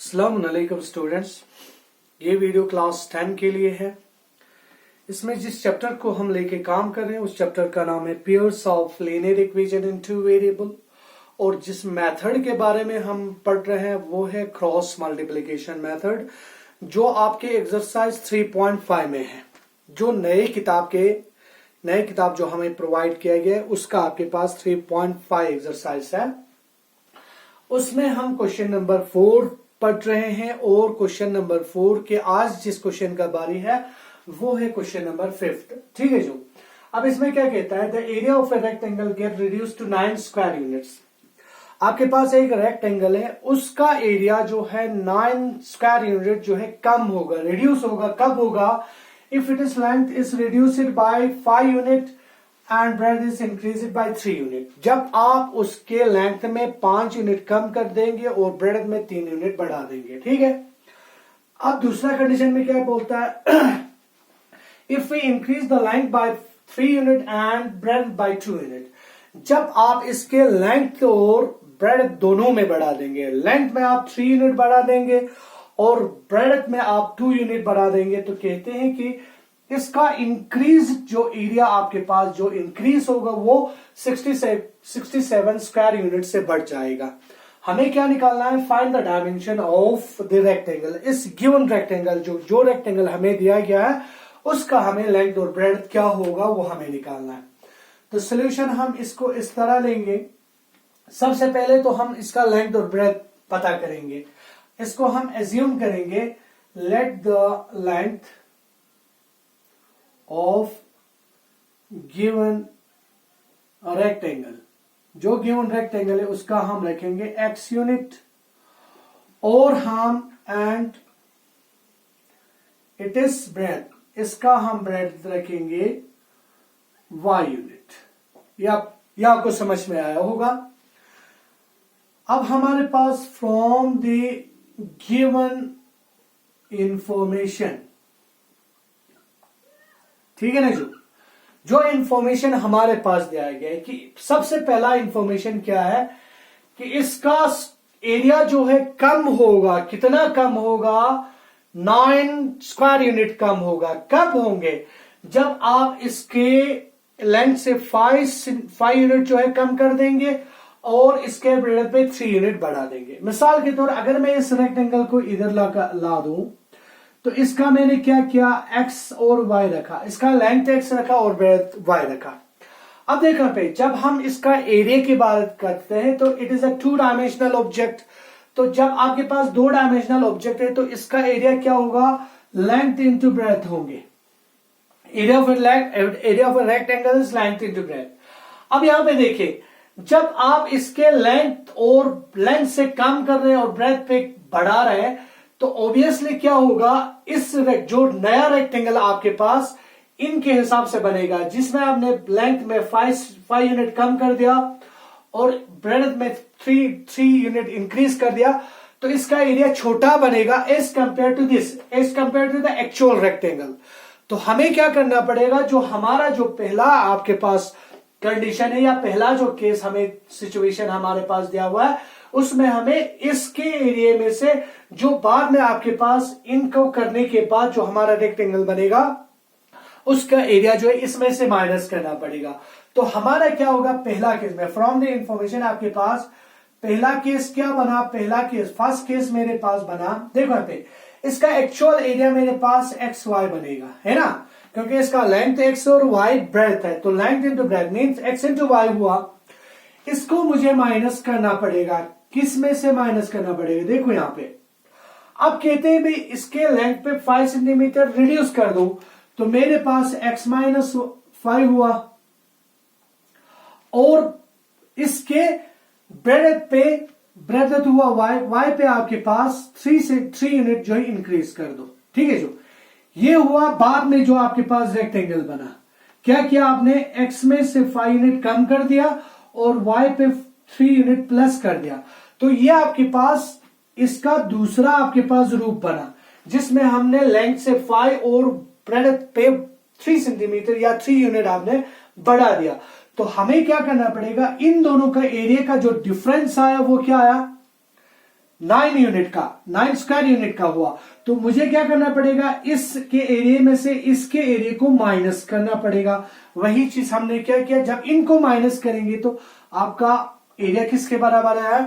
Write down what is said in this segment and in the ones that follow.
अस्सलाम वालेकुम स्टूडेंट्स, ये वीडियो क्लास 10 के लिए है। इसमें जिस चैप्टर को हम लेके काम कर रहे हैं उस चैप्टर का नाम है pairs of linear equation in two variable, और जिस मेथड के बारे में हम पढ़ रहे हैं वो है क्रॉस मल्टीप्लिकेशन मेथड, जो आपके एक्सरसाइज 3.5 में है। जो नई किताब जो हमें प्रोवाइड किया गया है उसका आपके पास 3.5 एक्सरसाइज है। उसमें हम क्वेश्चन नंबर 4 पढ़ रहे हैं, और क्वेश्चन नंबर 4 के आज जिस क्वेश्चन का बारी है वो है क्वेश्चन नंबर 5। ठीक है जो अब इसमें क्या कहता है, the area of a rectangle get reduce to 9 square units. आपके पास एक रेक्टेंगल है, उसका एरिया जो है 9 स्क्वायर यूनिट जो है कम होगा, रिड्यूस होगा। कब होगा? If it is length is reduced by 5 unit and breadth is increased by 3 unit. जब आप उसके लेंथ में 5 यूनिट कम कर देंगे और ब्रेथ में 3 यूनिट बढ़ा देंगे। ठीक है। अब दूसरा कंडीशन में क्या बोलता है, if we increase the length by 3 unit and breadth by 2 unit. जब आप इसके लेंथ और ब्रेथ दोनों में बढ़ा देंगे, लेंथ में आप 3 यूनिट बढ़ा देंगे और ब्रेथ में आप 2 यूनिट बढ़ा देंगे, तो कहते हैं कि इसका इंक्रीज जो एरिया आपके पास जो इंक्रीज होगा वो 67 स्क्वायर यूनिट से बढ़ जाएगा। हमें क्या निकालना है? Find the dimension of the rectangle. इस गिवन रेक्टेंगल जो रेक्टेंगल हमें दिया गया है उसका हमें लेंथ और ब्रेथ क्या होगा वो हमें निकालना है। तो सोल्यूशन हम इसको इस तरह लेंगे। सबसे पहले तो हम इसका लेंथ और ब्रेथ पता करेंगे। इसको हम एज्यूम करेंगे, let the length of given rectangle, जो गिवन रेक्टेंगल है उसका हम रखेंगे x यूनिट, और हम एंड इट इज ब्रेथ, इसका हम ब्रेथ रखेंगे y यूनिट। ये आपको समझ में आया होगा। अब हमारे पास फ्रॉम द गिवन इंफॉर्मेशन, ठीक है ना, जो इंफॉर्मेशन हमारे पास दिया गया है कि सबसे पहला इंफॉर्मेशन क्या है कि इसका एरिया जो है कम होगा। कितना कम होगा? 9 स्क्वायर यूनिट कम होगा। कब होंगे? जब आप इसके लेंथ से 5 यूनिट जो है कम कर देंगे और इसके ब्रेथ पे 3 यूनिट बढ़ा देंगे। मिसाल के तौर अगर मैं इस रेक्टेंगल को इधर ला दूं तो इसका मैंने क्या किया, x और y रखा, इसका लेंथ x रखा और ब्रेथ y रखा। अब देखना पे जब हम इसका एरिया की बात करते हैं तो it is a 2 dimensional object. तो जब आपके पास 2 डायमेंशनल ऑब्जेक्ट है तो इसका एरिया क्या होगा? लेंथ इंटू ब्रेथ होंगे। Area of a rectangle is length into breath. अब यहां पे देखिए, जब आप इसके लेंथ से कम कर रहे हैं और ब्रेथ पे बढ़ा रहे हैं तो ऑब्वियसली क्या होगा, इस जो नया रेक्टेंगल आपके पास इनके हिसाब से बनेगा, जिसमें आपने लेंथ में 5 यूनिट कम कर दिया और ब्रेथ में 3 यूनिट इंक्रीज कर दिया, तो इसका एरिया छोटा बनेगा as compare to the actual rectangle. तो हमें क्या करना पड़ेगा, जो हमारा जो पहला आपके पास कंडीशन है या पहला जो केस हमें सिचुएशन हमारे पास दिया हुआ है उसमें हमें इसके एरिया में से जो बाद में आपके पास इनको करने के बाद जो हमारा रेक्टेंगल बनेगा उसका एरिया जो है इसमें से माइनस करना पड़ेगा। तो हमारा क्या होगा, पहला केस में फ्रॉम द इंफॉर्मेशन आपके पास पहला केस क्या बना, फर्स्ट केस मेरे पास बना, देखो यहाँ पे इसका एक्चुअल एरिया मेरे पास एक्स वाई बनेगा, है ना, क्योंकि इसका लेंथ x और y ब्रेथ है, तो length into breadth means x into y हुआ। इसको मुझे माइनस करना पड़ेगा। किस में से माइनस करना पड़ेगा? देखो यहां पे अब कहते हैं भाई इसके लेंथ पे 5 सेंटीमीटर रिड्यूस कर दो, तो मेरे पास x माइनस 5 हुआ, और इसके ब्रेथ हुआ y पे आपके पास 3 यूनिट जो है इंक्रीज कर दो। ठीक है, जो ये हुआ बाद में जो आपके पास रेक्टेंगल बना, क्या किया आपने, x में से 5 यूनिट कम कर दिया और y पे 3 यूनिट प्लस कर दिया। तो ये आपके पास इसका दूसरा आपके पास रूप बना, जिसमें हमने लेंथ से 5 और ब्रेथ पे 3 सेंटीमीटर या 3 यूनिट आपने बढ़ा दिया। तो हमें क्या करना पड़ेगा, इन दोनों का एरिया का जो डिफरेंस आया वो क्या आया, 9 यूनिट का, 9 स्क्वायर यूनिट का हुआ। तो मुझे क्या करना पड़ेगा, इसके एरिया में से इसके एरिया को माइनस करना पड़ेगा। वही चीज हमने क्या किया, जब इनको माइनस करेंगे तो आपका एरिया किसके बराबर है,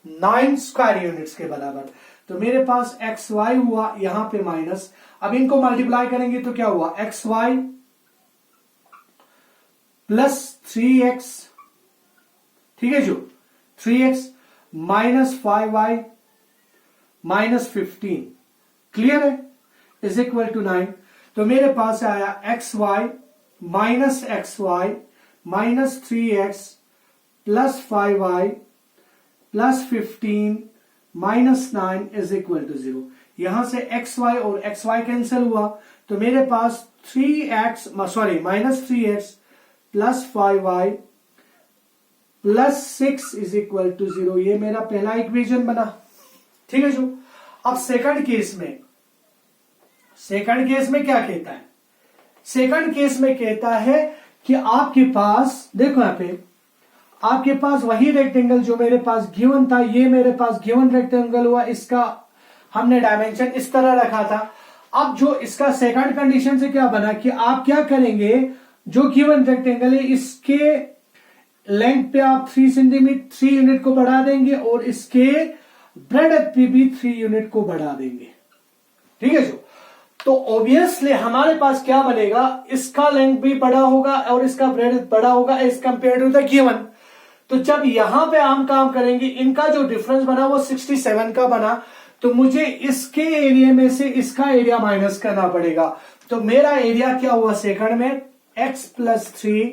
9 स्क्वायर यूनिट्स के बराबर। तो मेरे पास एक्स वाई हुआ यहां पे माइनस, अब इनको मल्टीप्लाई करेंगे तो क्या हुआ, एक्स वाई प्लस 3x, ठीक है जो 3x minus 5y minus 15, clear है, इज इक्वल टू 9। तो मेरे पास आया x y minus x y minus 3x plus 5y plus 15 minus 9 is equal to 0। यहां से एक्स वाई और एक्स वाई कैंसिल हुआ, तो मेरे पास 3x sorry minus 3x plus 5y plus 6 is equal to 0। ये मेरा पहला इक्वेशन बना, ठीक है जो। अब सेकंड केस में क्या कहता है, सेकंड केस में कहता है कि आपके पास देखो यहां पे आपके पास वही रेक्टेंगल जो मेरे पास गिवन था, ये मेरे पास गिवन रेक्टेंगल हुआ, इसका हमने डायमेंशन इस तरह रखा था। अब जो इसका सेकंड कंडीशन से क्या बना कि आप क्या करेंगे, जो गिवन रेक्टेंगल है इसके लेंथ पे आप 3 यूनिट को बढ़ा देंगे और इसके ब्रेडथ पे भी 3 यूनिट को बढ़ा देंगे, ठीक है जो। तो ऑब्वियसली हमारे पास क्या बनेगा, इसका लेंथ भी बड़ा होगा और इसका ब्रेडथ बड़ा होगा as compare to the given. तो जब यहां पे हम काम करेंगे, इनका जो डिफरेंस बना वो 67 का बना, तो मुझे इसके एरिया में से इसका एरिया माइनस करना पड़ेगा। तो मेरा एरिया क्या हुआ सेकंड में, x प्लस 3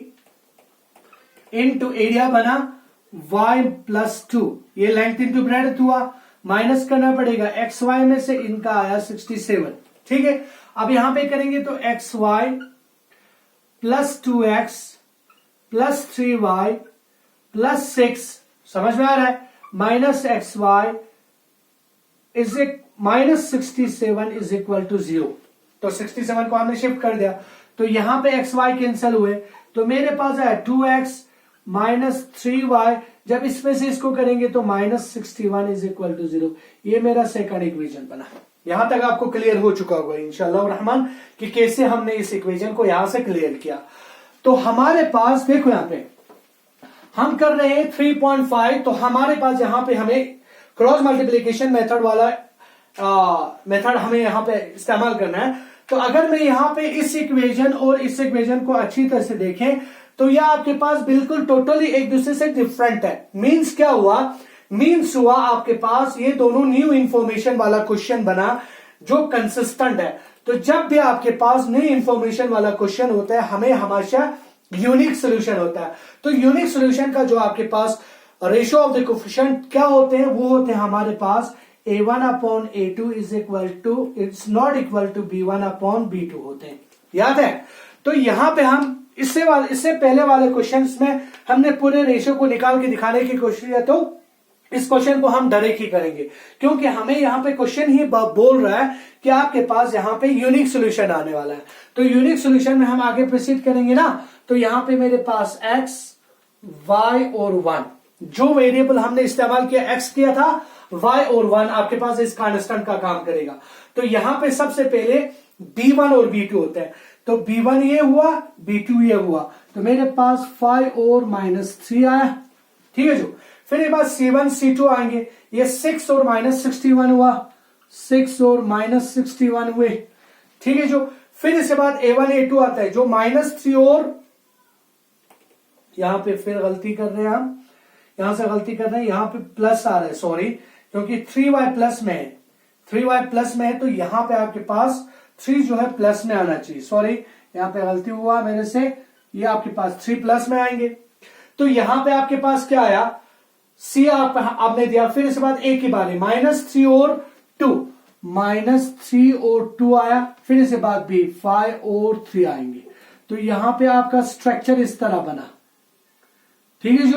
इंटू एरिया बना y प्लस 2, ये लेंथ इंटू ब्रेडथ हुआ, माइनस करना पड़ेगा एक्स वाई में से, इनका आया 67, ठीक है। अब यहां पे करेंगे तो x y plus 2x plus 3y plus 6, समझ में आ रहा है, minus x y is minus 67 is equal to 0। तो 67 को हमने शिफ्ट कर दिया, तो यहां पे एक्स वाई कैंसिल हुए, तो मेरे पास है 2x माइनस 3y, जब इसमें से इसको करेंगे तो माइनस 61 इज इक्वल टू 0। ये मेरा सेकंड इक्वेशन बना। यहां तक आपको क्लियर हो चुका होगा इंशाल्लाह रहमान कि कैसे हमने इस इक्वेशन को यहां से क्लियर किया। तो हमारे पास देखो यहां पे हम कर रहे हैं 3.5, तो हमारे पास यहां पे हमें क्रॉस मल्टीप्लीकेशन मेथड वाला मेथड हमें यहां पे इस्तेमाल करना है। तो अगर मैं यहां पे इस इक्वेशन और इस इक्वेशन को अच्छी तरह से देखें तो यह आपके पास बिल्कुल टोटली एक दूसरे से डिफरेंट है। मींस क्या हुआ, मींस हुआ आपके पास ये दोनों न्यू इंफॉर्मेशन वाला क्वेश्चन बना जो कंसिस्टेंट है। तो जब भी आपके पास न्यू इंफॉर्मेशन वाला क्वेश्चन होता है हमें हमेशा यूनिक सोल्यूशन होता है। तो यूनिक सोल्यूशन का जो आपके पास रेशियो ऑफ द कोफिशिएंट क्या होते हैं, वो होते हैं हमारे पास a1 upon a2 is equal to it's not equal to b1 upon b2 होते हैं, याद है। तो यहां पे हम इससे पहले वाले क्वेश्चंस में हमने पूरे रेशियो को निकाल के दिखाने की कोशिश की, तो इस क्वेश्चन को हम डायरेक्ट ही करेंगे क्योंकि हमें यहां पे क्वेश्चन ही बोल रहा है कि आपके पास यहां पे यूनिक सोल्यूशन आने वाला है। तो यूनिक सोल्यूशन में हम आगे प्रोसीड करेंगे ना, तो यहां पे मेरे पास x, y और 1 जो वेरिएबल हमने इस्तेमाल किया, x किया था, y और 1 आपके पास इस कांस्टेंट का काम करेगा। तो यहां पे सबसे पहले b1 और b2 होते हैं, तो b1 ये हुआ, b2 ये हुआ, तो मेरे पास 5 और -3 आया, ठीक है जो। फिर ये बात C1 C2 आएंगे, ये 6 और -61 हुआ, 6 और -61 हुए, ठीक है जो। फिर इसके बाद A1 A2 आता है जो -3 और यहां पे फिर गलती कर रहे हैं हम, यहां से गलती कर रहे हैं, यहां पे प्लस आ रहा है, सॉरी, क्योंकि 3y प्लस में है, 3y प्लस में है, तो यहां पे आपके पास 3 जो है प्लस में आना चाहिए, सॉरी यहां पे गलती हुआ मेरे से, ये आपके पास 3 प्लस में आएंगे। तो यहां पे आपके पास क्या आया, C आपने दिया, फिर इसके बाद A की बारी -3 और 2, -3 और 2 आया, फिर इसके बाद B 5 और 3 आएंगे। तो यहां पे आपका स्ट्रक्चर इस तरह बना, ठीक है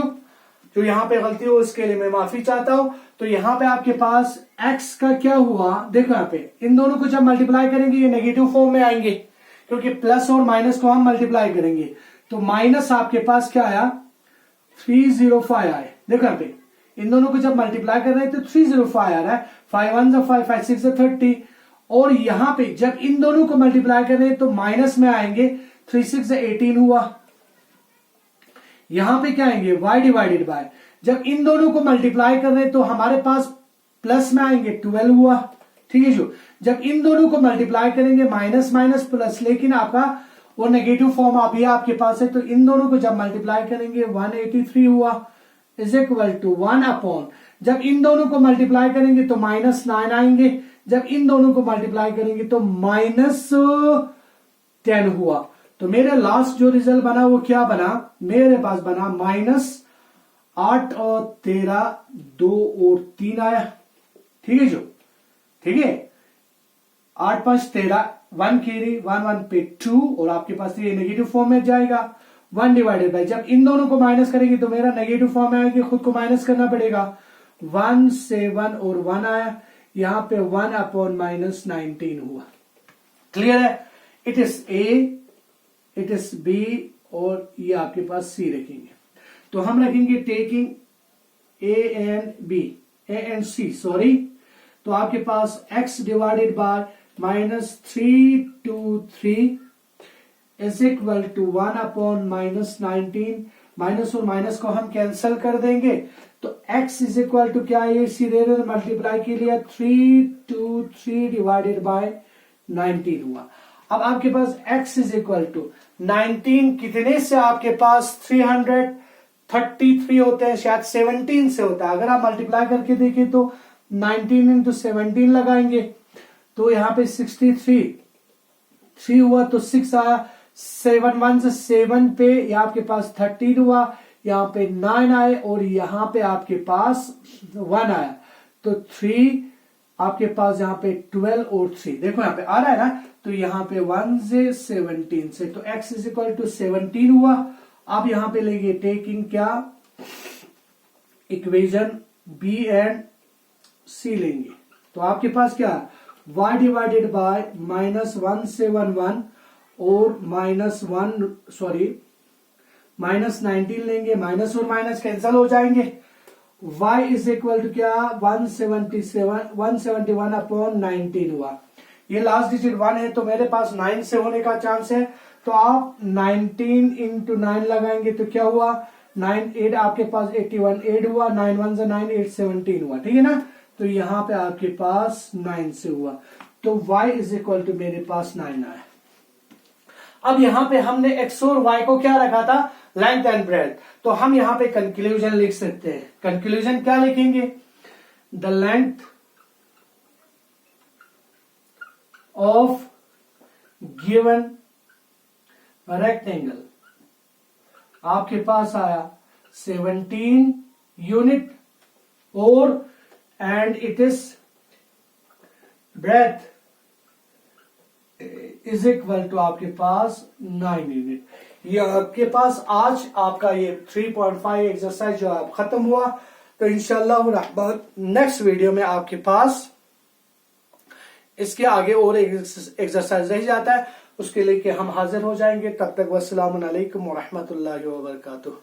जो यहां पे गलती हो उसके लिए मैं माफी चाहता हूं। तो यहां पे आपके पास x का क्या हुआ, देखो यहां पे इन दोनों को जब मल्टीप्लाई करेंगे ये नेगेटिव फॉर्म में आएंगे क्योंकि प्लस और माइनस को हम मल्टीप्लाई करेंगे, तो माइनस आपके पास क्या आया 305 आए, देखो यहां पे इन दोनों को जब मल्टीप्लाई कर रहे हैं तो 305 आ रहा है, 5 1 जा 5, 5 6 जा 30। और यहां पे जब इन दोनों को मल्टीप्लाई कर रहे हैं तो माइनस में आएंगे, 3 6 जा 18 हुआ। यहां पे क्या आएंगे, y डिवाइडेड बाय, जब इन दोनों को मल्टीप्लाई कर रहे हैं तो हमारे पास प्लस में आएंगे, 12 हुआ। ठीक है जो, जब इन दोनों को मल्टीप्लाई करेंगे माइनस माइनस प्लस, लेकिन आपका वो नेगेटिव फॉर्म अभी आपके पास है, तो इन दोनों को जब मल्टीप्लाई करेंगे 183 हुआ इज इक्वल टू 1 अपॉन, जब इन दोनों को मल्टीप्लाई करेंगे तो -9 आएंगे, जब इन दोनों को मल्टीप्लाई करेंगे तो -10 हुआ। तो मेरा लास्ट जो रिजल्ट बना वो क्या बना, मेरे पास बना -8 और 13, 2 और 3 आया। ठीक है जो, ठीक है, 8 5 13, 1 कैरी, 1 1 पे 2, और आपके पास ये नेगेटिव फॉर्म में जाएगा। 1 डिवाइडेड बाय, जब इन दोनों को माइनस करेंगे तो मेरा नेगेटिव फॉर्म में आएगा, खुद को माइनस करना पड़ेगा। 1 7 और 1 आया, यहां पे 1 अपॉन -19 हुआ। क्लियर है, it is a, it is b, और ये आपके पास सी रखेंगे। तो हम रखेंगे taking a and b, a and c sorry. तो आपके पास x divided by -323 is equal to 1 upon -19, minus और माइनस को हम कैंसिल कर देंगे, तो x इज इक्वल टू क्या है, सीधे मल्टीप्लाई के लिए 323 डिवाइडेड बाय 19 हुआ। अब आपके पास x इज इक्वल टू 19 कितने से आपके पास 333 होते हैं, शायद 17 से होता है। अगर आप मल्टीप्लाई करके देखें तो 19 इंटू 17 लगाएंगे तो यहां पे 63 हुआ, तो 6 आया, 7 1 से 7 पे, यहां आपके पास 13 हुआ, यहां पे 9 आए, और यहां पे आपके पास 1 आया, तो 3 आपके पास यहां पे 12 और 3, देखो यहां पे आ रहा है ना, तो यहां पे 1 से 17 से, तो x इज इक्वल टू 17 हुआ। अब यहां पे लेंगे टेकिंग क्या, इक्वेशन बी एंड सी लेंगे, तो आपके पास क्या, y डिवाइडेड बाय -171 और -19 लेंगे, माइनस और माइनस कैंसिल हो जाएंगे। y इज इक्वल टू क्या, 171 अपॉन 19 हुआ। ये लास्ट डिजिट 1 है, तो मेरे पास 9 से होने का चांस है, तो आप 19 इंटू 9 लगाएंगे तो क्या हुआ, 9 8 आपके पास 81, 8 हुआ, 9 1 से 9, 8 17 हुआ। ठीक है ना, तो यहां पे आपके पास 9 से हुआ, तो y इज इक्वल टू मेरे पास 9 आया। अब यहां पे हमने x और y को क्या रखा था, लेंथ एंड ब्रेथ, तो हम यहां पे कंक्लूजन लिख सकते हैं। कंक्लूजन क्या लिखेंगे, the length of given rectangle आपके पास आया 17 यूनिट, और and it is breadth is equal to आपके पास 9 यूनिट। ये आपके पास आज आपका ये 3.5 एक्सरसाइज जो आप खत्म हुआ, तो इंशाल्लाह रहमान नेक्स्ट वीडियो में आपके पास इसके आगे और एक एक्सरसाइज रह जाता है, उसके लिए कि हम हाजिर हो जाएंगे। तब तक वस्सलामु अलैकुम व रहमतुल्लाहि व बरकातुहू।